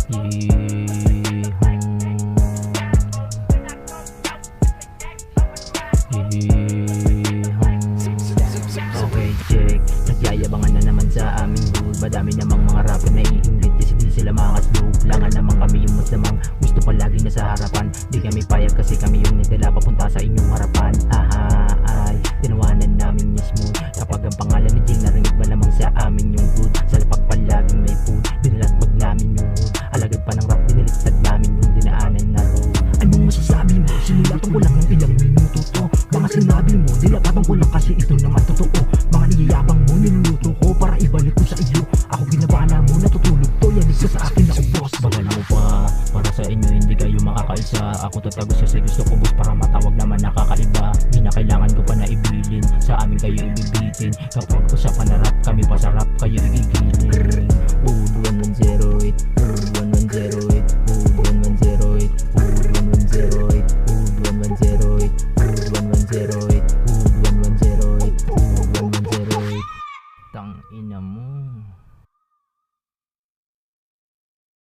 Okay, check. Nagyayabangan na naman sa aming hood. Madami namang mga rapper na iingit kasi di sila makasloob. Langan naman kami yung mas namang gusto palagi na sa harapan. Di kami payag kasi kami yung nagdala papunta sa inyong harapan. Ay, tinawanan namin yung smooth. Kapag ang pangalan ni Jing narinig malamang sa amin yung good. Sa lapag palaging may food, dinalatwag namin yung hood. Alagad pa ng rap, dinaliktad namin yung dinaanan na road. Anong masasabi mo? Sinulatan ko lang ng ilang minuto to. Mga sinabi mo, dilapatan ko lang kasi ito naman totoo. Mga niyayabang mo, niluluto ko para ibalik ko sa iyo. Ako ginabana mo, natutulog to. Yanig ka sa akin ako boss. Bagal mo pa, para sa inyo hindi kayo makakaisa. Ako tatagos kasi gusto ko boss para matawag naman nakakaiba. Di na kailangan ko pa na ibilin, sa amin kayo ibibitin. Kapag ko sa panarap, kami pa sa rap kayo igigilin. Hood 1108, Hood 1108, Hood 1108, Hood 1108, Hood 1108, Hood 1108, Hood 1108, Hood 1108. Tang ina mo.